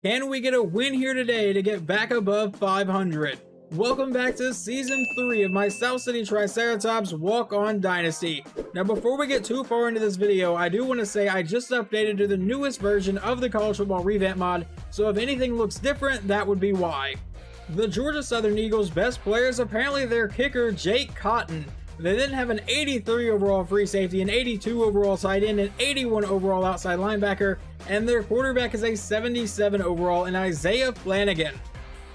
Can we get a win here today to get back above 500? Welcome back to Season 3 of my South City Triceratops Walk-On Dynasty. Now before we get too far into this video, I do want to say I just updated to the newest version of the college football revamp mod, so if anything looks different, that would be why. The Georgia Southern Eagles' best player is apparently their kicker, Jake Cotton. They then have an 83 overall free safety, an 82 overall tight end, an 81 overall outside linebacker, and their quarterback is a 77 overall in Isaiah Flanagan.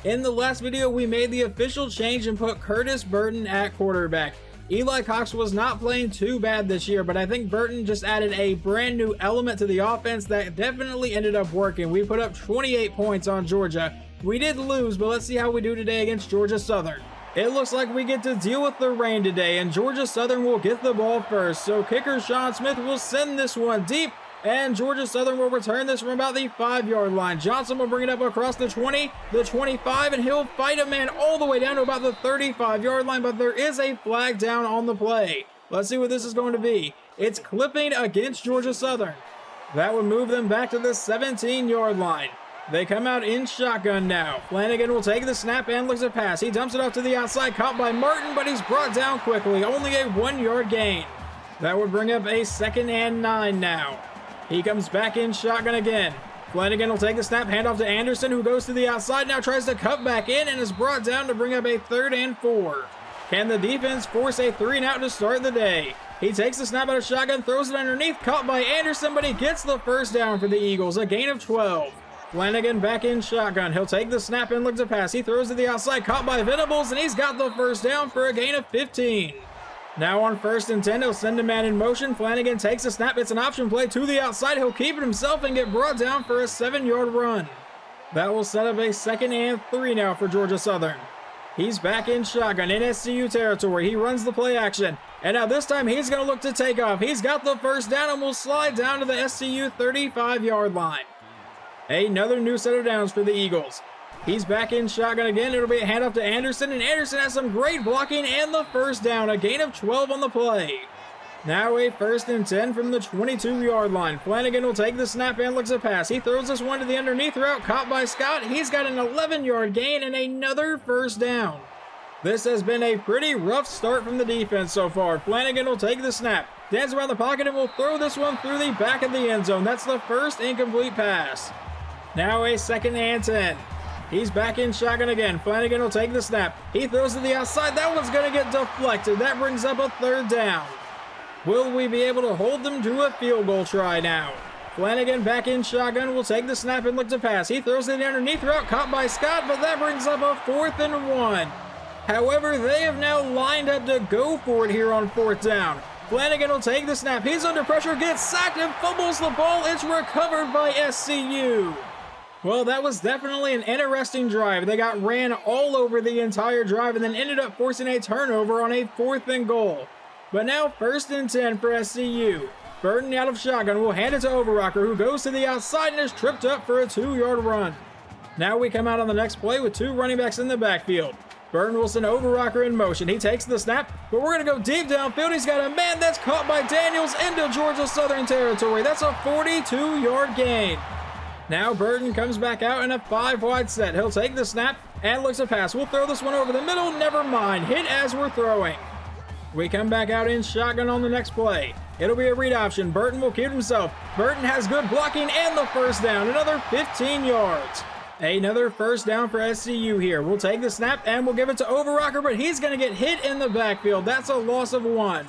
In the last video, we made the official change and put Curtis Burton at quarterback. Eli Cox was not playing too bad this year, but I think Burton just added a brand new element to the offense that definitely ended up working. We put up 28 points on Georgia. We did lose, but let's see how we do today against Georgia Southern. It looks like we get to deal with the rain today, and Georgia Southern will get the ball first. So kicker Sean Smith will send this one deep, and Georgia Southern will return this from about the 5-yard line. Johnson will bring it up across the 20, the 25, and he'll fight a man all the way down to about the 35-yard line, but there is a flag down on the play. Let's see what this is going to be. It's clipping against Georgia Southern. That would move them back to the 17-yard line. They come out in shotgun now. Flanagan will take the snap and looks at pass. He dumps it off to the outside, caught by Martin, but he's brought down quickly. Only a 1-yard gain. That would bring up a 2nd and 9 now. He comes back in shotgun again. Flanagan will take the snap, hand off to Anderson, who goes to the outside, now tries to cut back in and is brought down to bring up a 3rd and 4. Can the defense force a 3-and-out to start the day? He takes the snap out of shotgun, throws it underneath, caught by Anderson, but he gets the first down for the Eagles, a gain of 12. Flanagan back in shotgun. He'll take the snap and look to pass. He throws to the outside, caught by Venables, and he's got the first down for a gain of 15. Now on 1st and 10, he'll send a man in motion. Flanagan takes the snap. It's an option play to the outside. He'll keep it himself and get brought down for a 7-yard run. That will set up a 2nd and 3 now for Georgia Southern. He's back in shotgun in SCU territory. He runs the play action. And now this time he's going to look to take off. He's got the first down and will slide down to the SCU 35-yard line. Another new set of downs for the Eagles. He's back in shotgun again. It'll be a handoff to Anderson, and Anderson has some great blocking and the first down, a gain of 12 on the play. Now a 1st and 10 from the 22-yard line. Flanagan will take the snap and looks at pass. He throws this one to the underneath route, caught by Scott. He's got an 11-yard gain and another first down. This has been a pretty rough start from the defense so far. Flanagan will take the snap, dance around the pocket, and will throw this one through the back of the end zone. That's the first incomplete pass. Now a 2nd and 10. He's back in shotgun again. Flanagan will take the snap. He throws to the outside. That one's going to get deflected. That brings up a 3rd down. Will we be able to hold them to a field goal try now? Flanagan back in shotgun will take the snap and look to pass. He throws it underneath route, caught by Scott, but that brings up a 4th and 1. However, they have now lined up to go for it here on 4th down. Flanagan will take the snap. He's under pressure, gets sacked, and fumbles the ball. It's recovered by SCU. Well, that was definitely an interesting drive. They got ran all over the entire drive and then ended up forcing a turnover on a 4th and goal. But now 1st and 10 for SCU. Burton out of shotgun will hand it to Overrocker, who goes to the outside and is tripped up for a 2-yard run. Now we come out on the next play with 2 running backs in the backfield. Burton will send Overrocker in motion. He takes the snap, but we're going to go deep downfield. He's got a man that's caught by Daniels into Georgia Southern territory. That's a 42-yard gain. Now Burton comes back out in a 5-wide set. He'll take the snap and looks to pass. We'll throw this one over the middle. Never mind. Hit as we're throwing. We come back out in shotgun on the next play. It'll be a read option. Burton will keep himself. Burton has good blocking and the first down. Another 15 yards. Another first down for SCU here. We'll take the snap and we'll give it to Overrocker, but he's going to get hit in the backfield. That's a loss of 1.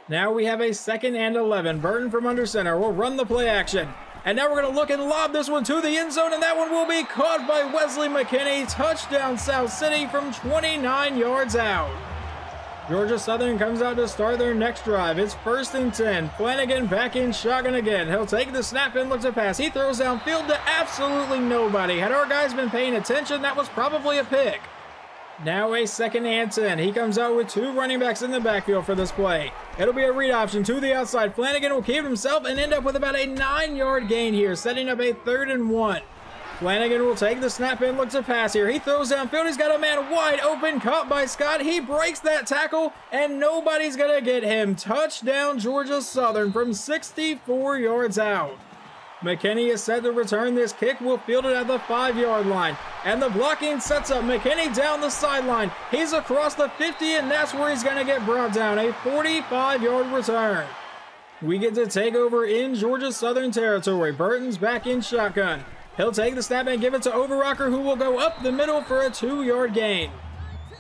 Now we have a 2nd and 11. Burton from under center will run the play action. And now we're going to look and lob this one to the end zone, and that one will be caught by Wesley McKinney. Touchdown South City from 29 yards out. Georgia Southern comes out to start their next drive. It's 1st and 10. Flanagan back in shotgun again. He'll take the snap and looks to pass. He throws downfield to absolutely nobody. Had our guys been paying attention, that was probably a pick. Now a 2nd and 10. He comes out with 2 running backs in the backfield for this play. It'll be a read option to the outside. Flanagan will keep himself and end up with about a 9-yard gain here, setting up a 3rd and 1. Flanagan will take the snap and look to pass here. He throws downfield. He's got a man wide open, caught by Scott. He breaks that tackle, and nobody's going to get him. Touchdown, Georgia Southern from 64 yards out. McKinney is set to return this kick. Will field it at the 5-yard line. And the blocking sets up McKinney down the sideline. He's across the 50, and that's where he's going to get brought down. A 45-yard return. We get to take over in Georgia Southern territory. Burton's back in shotgun. He'll take the snap and give it to Overrocker, who will go up the middle for a 2-yard gain.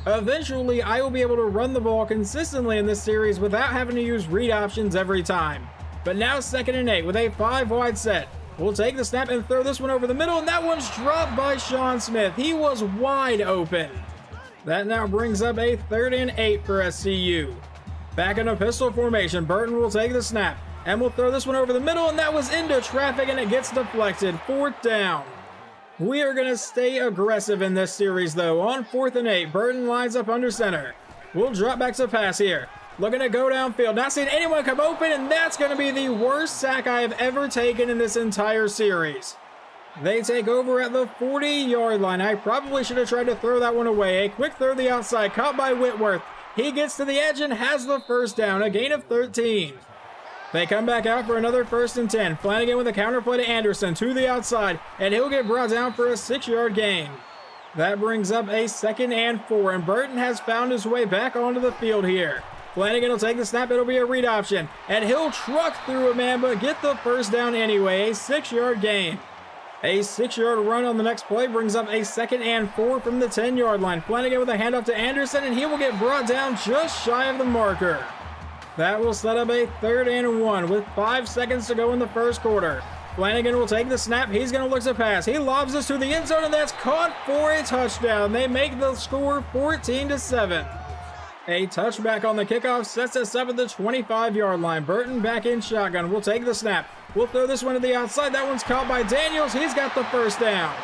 Eventually, I will be able to run the ball consistently in this series without having to use read options every time. But now 2nd and 8 with a 5-wide set. We'll take the snap and throw this one over the middle, and that one's dropped by Sean Smith. He was wide open. That now brings up a 3rd and 8 for SCU. Back in a pistol formation, Burton will take the snap, and we'll throw this one over the middle, and that was into traffic, and it gets deflected. 4th down. We are going to stay aggressive in this series, though. On 4th and 8, Burton lines up under center. We'll drop back to pass here. Looking to go downfield, not seeing anyone come open, and that's going to be the worst sack I have ever taken in this entire series. They take over at the 40-yard line. I probably should have tried to throw that one away. A quick throw to the outside, caught by Whitworth. He gets to the edge and has the 1st down, a gain of 13. They come back out for another 1st and 10. Flanagan with a counter play to Anderson to the outside, and he'll get brought down for a 6-yard gain. That brings up a 2nd and 4, and Burton has found his way back onto the field here. Flanagan will take the snap. It'll be a read option, and he'll truck through a man, but get the 1st down anyway. A 6-yard gain. A 6-yard run on the next play brings up a 2nd and 4 from the 10-yard line. Flanagan with a handoff to Anderson, and he will get brought down just shy of the marker. That will set up a 3rd and 1 with 5 seconds to go in the 1st quarter. Flanagan will take the snap. He's going to look to pass. He lobs this to the end zone, and that's caught for a touchdown. They make the score 14-7. A touchback on the kickoff sets us up at the 25-yard line. Burton back in shotgun. We'll take the snap. We'll throw this one to the outside. That one's caught by Daniels. He's got the 1st down.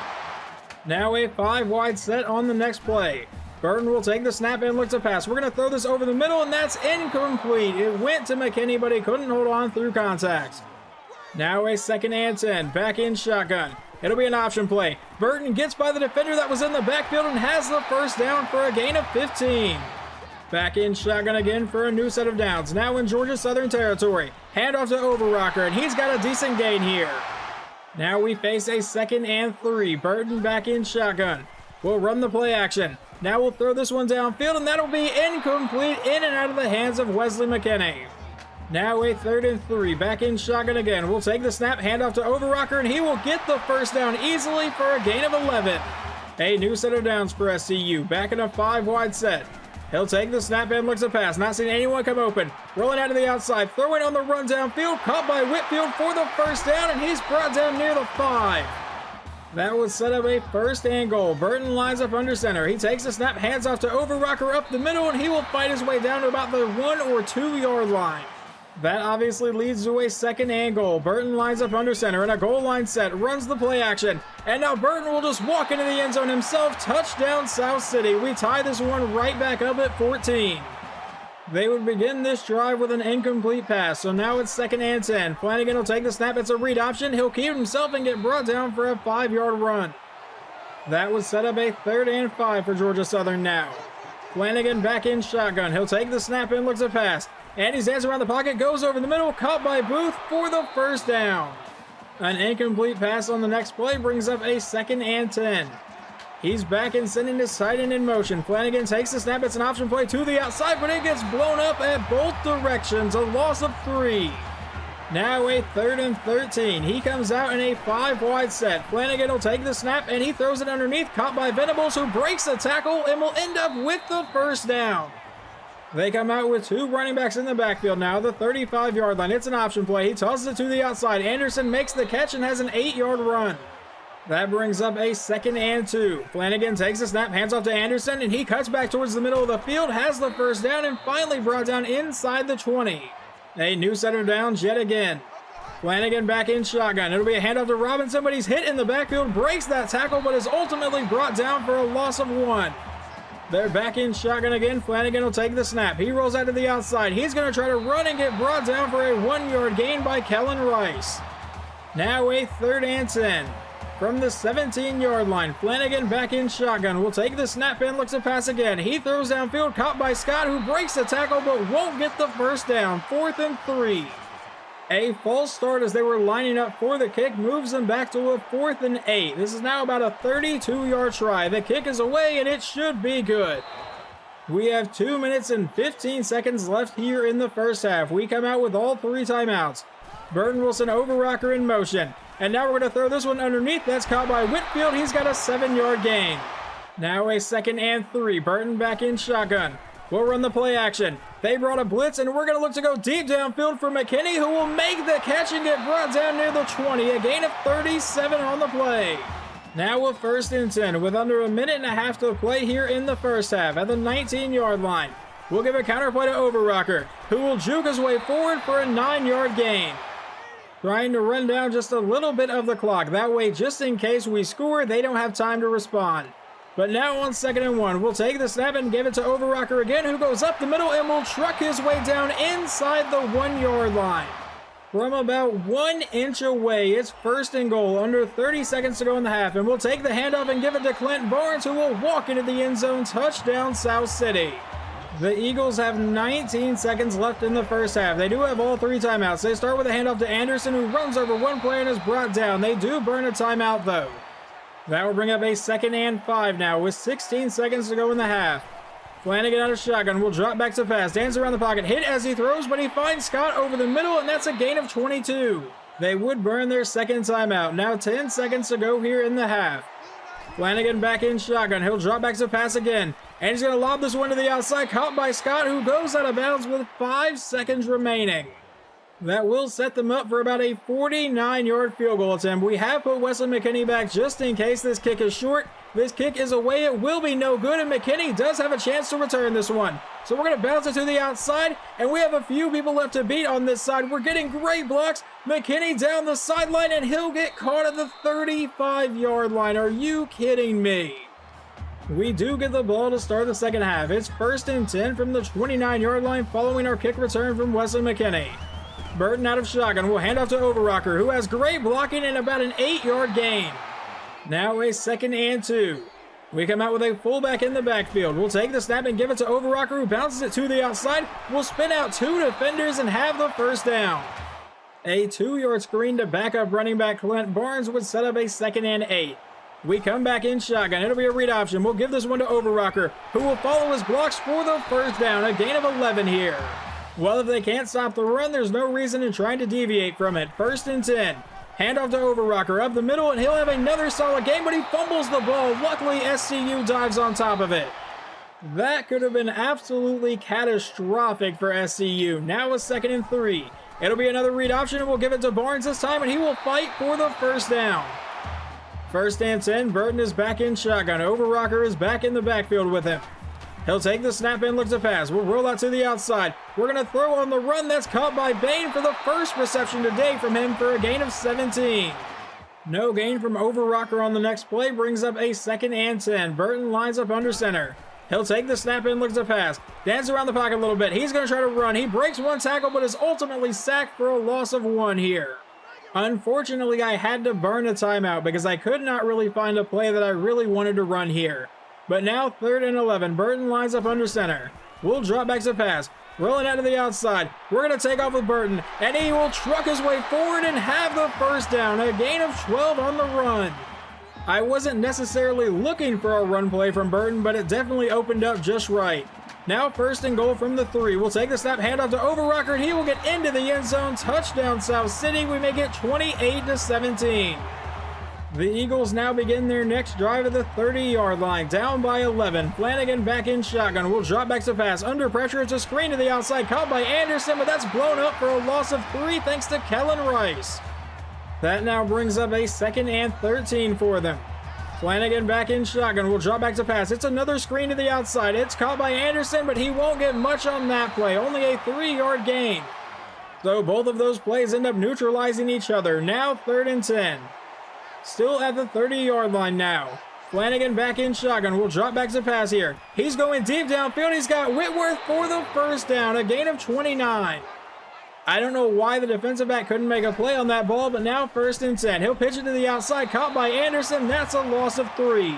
Now a 5-wide set on the next play. Burton will take the snap and look to pass. We're going to throw this over the middle, and that's incomplete. It went to McKinney, but he couldn't hold on through contact. Now a 2nd and 10. Back in shotgun. It'll be an option play. Burton gets by the defender that was in the backfield and has the 1st down for a gain of 15. Back in shotgun again for a new set of downs. Now in Georgia Southern territory. Handoff to Overrocker, and he's got a decent gain here. Now we face a 2nd and 3. Burton back in shotgun. We'll run the play action. Now we'll throw this one downfield, and that'll be incomplete, in and out of the hands of Wesley McKinney. Now a 3rd and 3. Back in shotgun again. We'll take the snap, handoff to Overrocker, and he will get the 1st down easily for a gain of 11. A new set of downs for SCU. Back in a 5-wide set. He'll take the snap and looks to pass. Not seeing anyone come open. Rolling out to the outside. Throwing on the run downfield. Caught by Whitfield for the 1st down, and he's brought down near the 5. That would set up a 1st and goal. Burton lines up under center. He takes the snap, hands off to Overrocker up the middle, and he will fight his way down to about the 1 or 2-yard line. That obviously leads to a 2nd and goal. Burton lines up under center in a goal line set, runs the play action, and now Burton will just walk into the end zone himself. Touchdown, South City. We tie this one right back up at 14. They would begin this drive with an incomplete pass, so now it's 2nd and 10. Flanagan will take the snap. It's a read option. He'll keep himself and get brought down for a 5-yard run. That would set up a 3rd and 5 for Georgia Southern now. Flanagan back in shotgun. He'll take the snap and looks to pass. And he stands around the pocket, goes over the middle, caught by Booth for the 1st down. An incomplete pass on the next play brings up a 2nd and 10. He's back and sending his tight end in motion. Flanagan takes the snap. It's an option play to the outside, but it gets blown up at both directions. A loss of 3. Now a 3rd and 13. He comes out in a 5-wide set. Flanagan will take the snap, and he throws it underneath, caught by Venables, who breaks the tackle and will end up with the 1st down. They come out with 2 running backs in the backfield now, the 35-yard line. It's an option play. He tosses it to the outside. Anderson makes the catch and has an 8-yard run. That brings up a 2nd and 2. Flanagan takes the snap, hands off to Anderson, and he cuts back towards the middle of the field, has the 1st down, and finally brought down inside the 20. A new set of downs yet again. Flanagan back in shotgun. It'll be a handoff to Robinson, but he's hit in the backfield, breaks that tackle, but is ultimately brought down for a loss of 1. They're back in shotgun again. Flanagan will take the snap. He rolls out to the outside. He's going to try to run and get brought down for a 1-yard gain by Kellen Rice. Now a 3rd and 10. From the 17-yard line, Flanagan back in shotgun. Will take the snap and looks to pass again. He throws downfield, caught by Scott, who breaks the tackle but won't get the 1st down. 4th and 3. A false start as they were lining up for the kick moves them back to a 4th and 8. This is now about a 32-yard try. The kick is away and it should be good. We have 2 minutes and 15 seconds left here in the first half. We come out with all 3 timeouts. Burton will send Overrocker in motion. And now we're going to throw this one underneath. That's caught by Whitfield. He's got a 7-yard gain. Now a 2nd and 3. Burton back in shotgun. We'll run the play action. They brought a blitz, and we're going to look to go deep downfield for McKinney, who will make the catch and get brought down near the 20. A gain of 37 on the play. Now a 1st and 10 with under a minute and a half to play here in the first half at the 19-yard line. We'll give a counterplay to Overrocker, who will juke his way forward for a 9-yard gain. Trying to run down just a little bit of the clock. That way, just in case we score, they don't have time to respond. But now on 2nd and 1, we'll take the snap and give it to Overrocker again, who goes up the middle and will truck his way down inside the 1-yard line. From about 1 inch away, it's 1st and goal, under 30 seconds to go in the half, and we'll take the handoff and give it to Clint Barnes, who will walk into the end zone. Touchdown, South City. The Eagles have 19 seconds left in the first half. They do have all 3 timeouts. They start with a handoff to Anderson, who runs over one player and is brought down. They do burn a timeout, though. That will bring up a 2nd and 5 now with 16 seconds to go in the half. Flanagan out of shotgun will drop back to pass. Dance around the pocket. Hit as he throws, but he finds Scott over the middle, and that's a gain of 22. They would burn their 2nd timeout. Now 10 seconds to go here in the half. Flanagan back in shotgun. He'll drop back to pass again. And he's going to lob this one to the outside. Caught by Scott, who goes out of bounds with 5 seconds remaining. That will set them up for about a 49-yard field goal attempt. We have put Wesley McKinney back just in case this kick is short. This kick is away. It will be no good, and McKinney does have a chance to return this one. So we're going to bounce it to the outside, and we have a few people left to beat on this side. We're getting great blocks. McKinney down the sideline, and he'll get caught at the 35-yard line. Are you kidding me? We do get the ball to start the second half. It's 1st and 10 from the 29-yard line following our kick return from Wesley McKinney. Burton out of shotgun will hand off to Overrocker, who has great blocking and about an 8-yard gain. Now a 2nd and 2. We come out with a fullback in the backfield. We'll take the snap and give it to Overrocker, who bounces it to the outside. We'll spin out 2 defenders and have the first down. A 2-yard screen to backup running back Clint Barnes would set up a 2nd and 8. We come back in shotgun. It'll be a read option. We'll give this one to Overrocker, who will follow his blocks for the first down. A gain of 11 here. Well, if they can't stop the run, there's no reason in trying to deviate from it. 1st and 10. Handoff to Overrocker up the middle, and he'll have another solid game, but he fumbles the ball. Luckily, SCU dives on top of it. That could have been absolutely catastrophic for SCU. Now a 2nd and 3. It'll be another read option, and we'll give it to Barnes this time, and he will fight for the first down. 1st and 10. Burton is back in shotgun. Overrocker is back in the backfield with him. He'll take the snap and look to pass. We'll roll out to the outside. We're going to throw on the run. That's caught by Bain for the first reception today from him for a gain of 17. No gain from Overrocker on the next play brings up a 2nd and 10. Burton lines up under center. He'll take the snap and look to pass. Dance around the pocket a little bit. He's going to try to run. He breaks one tackle but is ultimately sacked for a loss of 1 here. Unfortunately, I had to burn a timeout because I could not really find a play that I really wanted to run here. But now 3rd and 11. Burton lines up under center. We'll drop back to pass. Rolling out to the outside. We're going to take off with Burton. And he will truck his way forward and have the first down. A gain of 12 on the run. I wasn't necessarily looking for a run play from Burton, but it definitely opened up just right. Now 1st and goal from the 3. We'll take the snap, handoff to Overrocker, and he will get into the end zone. Touchdown, South City. We make it 28-17. The Eagles now begin their next drive at the 30-yard line, down by 11. Flanagan back in shotgun. Will drop back to pass. Under pressure, it's a screen to the outside, caught by Anderson, but that's blown up for a loss of 3 thanks to Kellen Rice. That now brings up a 2nd and 13 for them. Flanagan back in shotgun. Will drop back to pass. It's another screen to the outside. It's caught by Anderson, but he won't get much on that play. Only a 3-yard gain. So both of those plays end up neutralizing each other. Now 3rd and 10. Still at the 30-yard line now. Flanagan back in shotgun. Will drop back to pass here. He's going deep downfield. He's got Whitworth for the first down. A gain of 29. I don't know why the defensive back couldn't make a play on that ball, but now 1st and 10. He'll pitch it to the outside. Caught by Anderson. That's a loss of 3.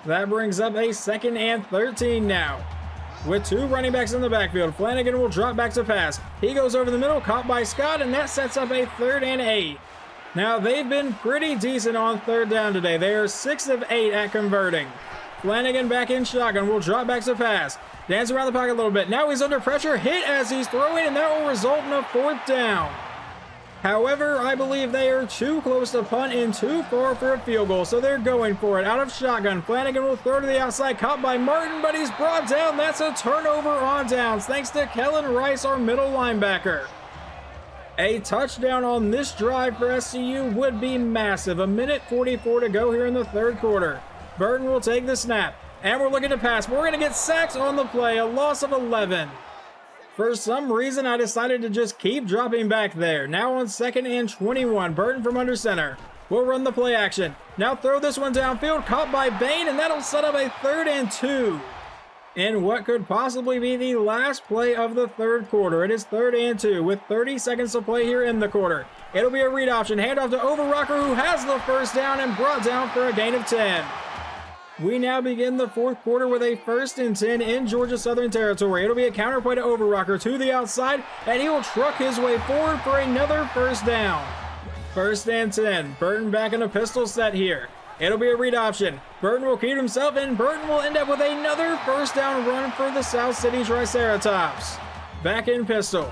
That brings up a 2nd and 13 now. with 2 running backs in the backfield. Flanagan will drop back to pass. He goes over the middle, caught by Scott, and that sets up a 3rd and 8. Now, they've been pretty decent on 3rd down today. They are 6 of 8 at converting. Flanagan back in shotgun, will drop back to pass. Dance around the pocket a little bit. Now he's under pressure, hit as he's throwing, and that will result in a 4th down. However, I believe they are too close to punt and too far for a field goal, so they're going for it. Out of shotgun, Flanagan will throw to the outside, caught by Martin, but he's brought down. That's a turnover on downs, thanks to Kellen Rice, our middle linebacker. A touchdown on this drive for SCU would be massive. 1:44 to go here in the 3rd quarter. Burton will take the snap, and we're looking to pass. We're going to get sacked on the play, a loss of 11. For some reason, I decided to just keep dropping back there. Now on 2nd and 21, Burton from under center. We'll run the play action. Now throw this one downfield, caught by Bain, and that'll set up a 3rd and 2. In what could possibly be the last play of the 3rd quarter. It is 3rd and 2 with 30 seconds to play here in the quarter. It'll be a read option. Handoff to Overrocker, who has the 1st down and brought down for a gain of 10. We now begin the 4th quarter with a 1st and 10 in Georgia Southern territory. It'll be a counter play to Overrocker to the outside, and he will truck his way forward for another 1st down. 1st and 10. Burton back in a pistol set here. It'll be a read option. Burton will keep himself, and Burton will end up with another 1st down run for the South City Triceratops. Back in pistol.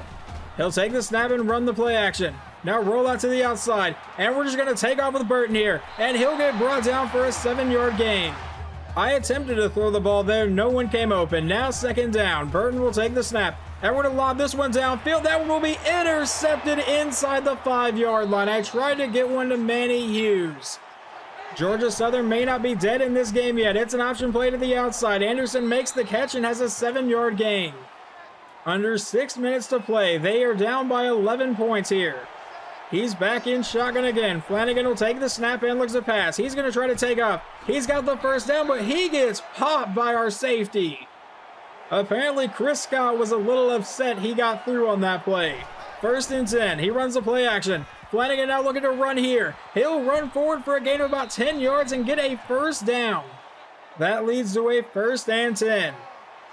He'll take the snap and run the play action. Now roll out to the outside, and we're just going to take off with Burton here, and he'll get brought down for a 7-yard gain. I attempted to throw the ball there, no one came open. Now 2nd down, Burton will take the snap, and we're going to lob this one downfield. That one will be intercepted inside the 5-yard line. I tried to get one to Manny Hughes. Georgia Southern may not be dead in this game yet. It's an option play to the outside. Anderson makes the catch and has a 7-yard gain. Under 6 minutes to play, they are down by 11 points here. He's back in shotgun again. Flanagan will take the snap and looks to pass. He's going to try to take off. He's got the 1st down, but he gets popped by our safety. Apparently, Chris Scott was a little upset he got through on that play. 1st and 10. He runs the play action. Flanagan now looking to run here. He'll run forward for a gain of about 10 yards and get a 1st down. That leads to a 1st and 10.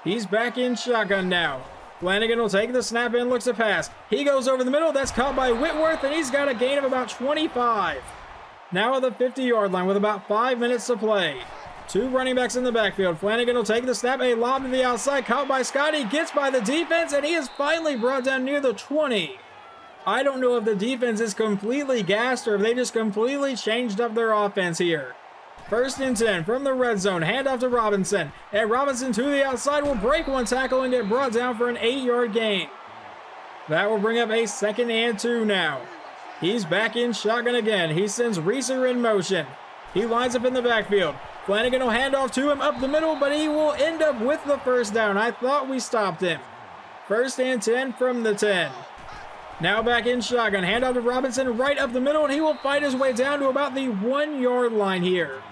He's back in shotgun now. Flanagan will take the snap and looks to pass. He goes over the middle. That's caught by Whitworth, and he's got a gain of about 25. Now at the 50-yard line with about 5 minutes to play. 2 running backs in the backfield. Flanagan will take the snap. A lob to the outside, caught by Scott. He gets by the defense, and he is finally brought down near the 20. I don't know if the defense is completely gassed or if they just completely changed up their offense here. 1st and 10 from the red zone. Handoff to Robinson. And Robinson to the outside will break one tackle and get brought down for an 8-yard gain. That will bring up a 2nd and 2 now. He's back in shotgun again. He sends Reeser in motion. He lines up in the backfield. Flanagan will hand off to him up the middle, but he will end up with the 1st down. I thought we stopped him. 1st and 10 from the 10. Now back in shotgun. Handoff to Robinson right up the middle, and he will fight his way down to about the 1-yard line here.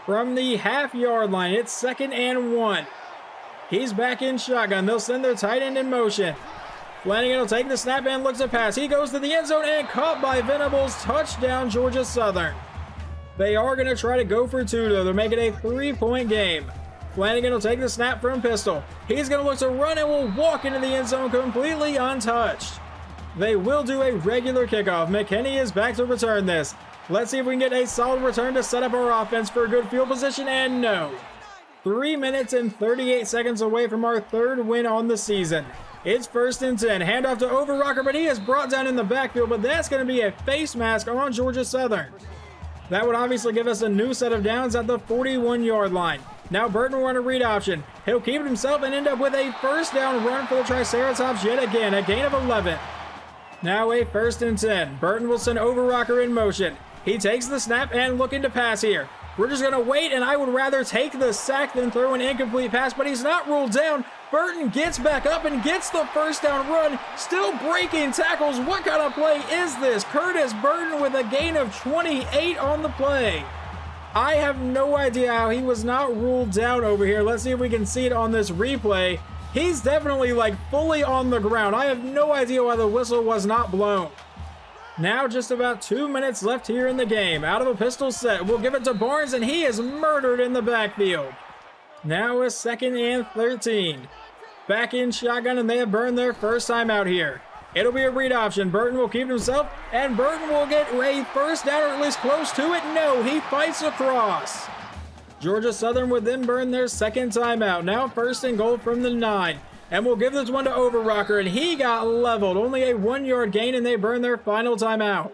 From the half-yard line, it's 2nd and 1. He's back in shotgun. They'll send their tight end in motion. Flanagan will take the snap and looks to pass. He goes to the end zone and caught by Venables. Touchdown, Georgia Southern. They are going to try to go for 2, though. They're making a 3-point game. Flanagan will take the snap from pistol. He's going to look to run and will walk into the end zone completely untouched. They will do a regular kickoff. McKinney is back to return this. Let's see if we can get a solid return to set up our offense for a good field position, and no. 3 minutes and 38 seconds away from our 3rd win on the season. It's 1st and 10. Handoff to Overrocker, but he is brought down in the backfield, but that's going to be a face mask on Georgia Southern. That would obviously give us a new set of downs at the 41-yard line. Now Burton will run a read option. He'll keep it himself and end up with a 1st down run for the Triceratops yet again, a gain of 11. Now a 1st and 10. Burton will send Overrocker in motion. He takes the snap and looking to pass here. We're just going to wait, and I would rather take the sack than throw an incomplete pass, but he's not ruled down. Burton gets back up and gets the 1st down run, still breaking tackles. What kind of play is this? Curtis Burton with a gain of 28 on the play. I have no idea how he was not ruled down over here. Let's see if we can see it on this replay. He's definitely like fully on the ground. I have no idea why the whistle was not blown. Now just about 2 minutes left here in the game. Out of a pistol set, we'll give it to Barnes, and he is murdered in the backfield. Now a 2nd and 13. back in shotgun, and they have burned their first time out here. It'll be a read option. Burton will keep himself, and Burton will get a first down, or at least close to it. No, he fights across. Georgia Southern would then burn their second timeout. Now 1st and goal from the 9. And we'll give this one to Overrocker, and he got leveled. Only a 1-yard gain, and they burn their final timeout.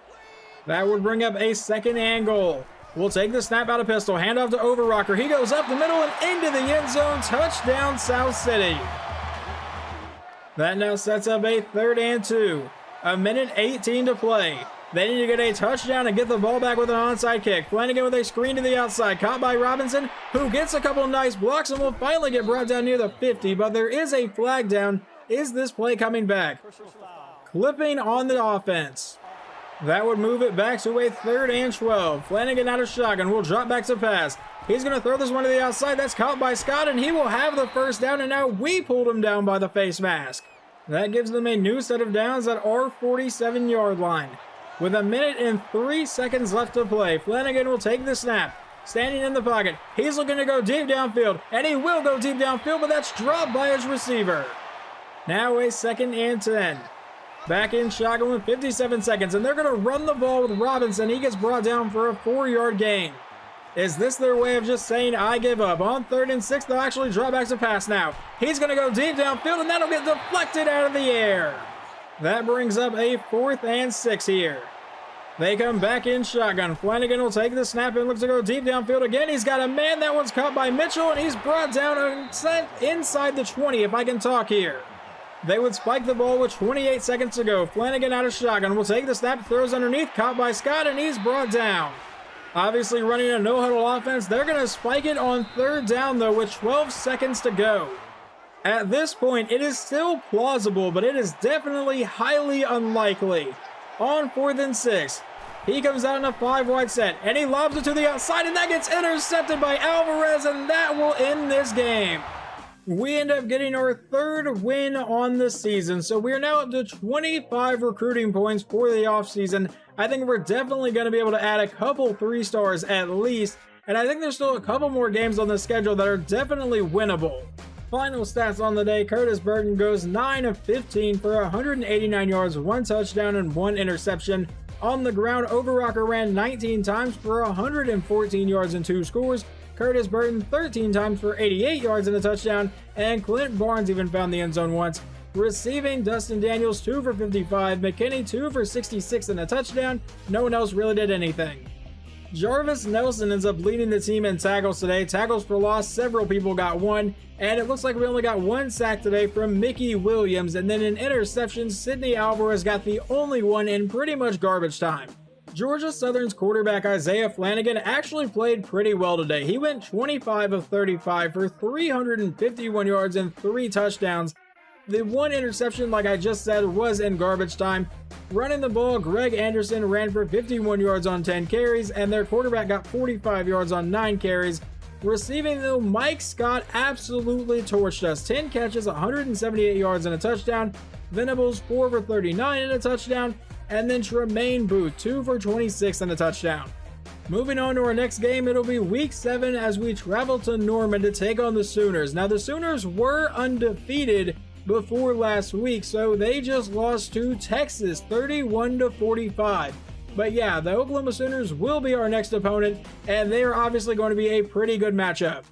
That would bring up a 2nd and goal. We'll take the snap out of pistol. Hand off to Overrocker. He goes up the middle and into the end zone. Touchdown, South City. That now sets up a 3rd and 2. 1:18 to play. They need to get a touchdown and get the ball back with an onside kick. Flanagan with a screen to the outside, caught by Robinson, who gets a couple nice blocks and will finally get brought down near the 50, but there is a flag down. Is this play coming back? Clipping on the offense. That would move it back to a 3rd and 12. Flanagan out of shotgun, will drop back to pass. He's going to throw this one to the outside. That's caught by Scott, and he will have the first down, and now we pulled him down by the face mask. That gives them a new set of downs at our 47-yard line. With 1:03 seconds left to play, Flanagan will take the snap. Standing in the pocket, he's looking to go deep downfield, and he will go deep downfield, but that's dropped by his receiver. Now a 2nd and 10. Back in shotgun with 57 seconds, and they're going to run the ball with Robinson. He gets brought down for a 4-yard gain. Is this their way of just saying, I give up? On 3rd and 6, they'll actually draw back to pass now. He's going to go deep downfield, and that'll get deflected out of the air. That brings up a 4th and 6 here. They come back in shotgun. Flanagan will take the snap and looks to go deep downfield again. He's got a man. That one's caught by Mitchell, and he's brought down and sent inside the 20, if I can talk here. They would spike the ball with 28 seconds to go. Flanagan out of shotgun will take the snap, throws underneath, caught by Scott, and he's brought down. Obviously running a no-huddle offense. They're going to spike it on 3rd down, though, with 12 seconds to go. At this point, it is still plausible, but it is definitely highly unlikely. On 4th and 6, he comes out in a 5-wide set, and he lobs it to the outside, and that gets intercepted by Alvarez, and that will end this game. We end up getting our 3rd win on the season, so we are now up to 25 recruiting points for the offseason. I think we're definitely going to be able to add a couple 3-stars at least, and I think there's still a couple more games on the schedule that are definitely winnable. Final stats on the day, Curtis Burton goes 9 of 15 for 189 yards, 1 touchdown, and 1 interception. On the ground, Overrocker ran 19 times for 114 yards and 2 scores. Curtis Burton 13 times for 88 yards and a touchdown, and Clint Barnes even found the end zone once. Receiving, Dustin Daniels 2 for 55, McKinney 2 for 66 and a touchdown. No one else really did anything. Jarvis Nelson ends up leading the team in tackles today. Tackles for loss, several people got 1, and it looks like we only got 1 sack today from Mickey Williams, and then in interceptions, Sidney Alvarez got the only one in pretty much garbage time. Georgia Southern's quarterback Isaiah Flanagan actually played pretty well today. He went 25 of 35 for 351 yards and 3 touchdowns. The 1 interception, like I just said, was in garbage time. Running the ball, Greg Anderson ran for 51 yards on 10 carries, and their quarterback got 45 yards on 9 carries. Receiving, though, Mike Scott absolutely torched us. 10 catches, 178 yards and a touchdown. Venables 4 for 39 and a touchdown. And then Tremaine Booth 2 for 26 and a touchdown. Moving on to our next game, it'll be week 7 as we travel to Norman to take on the Sooners. Now, the Sooners were undefeated before last week, so they just lost to Texas 31-45. But yeah, the Oklahoma Sooners will be our next opponent, and they are obviously going to be a pretty good matchup.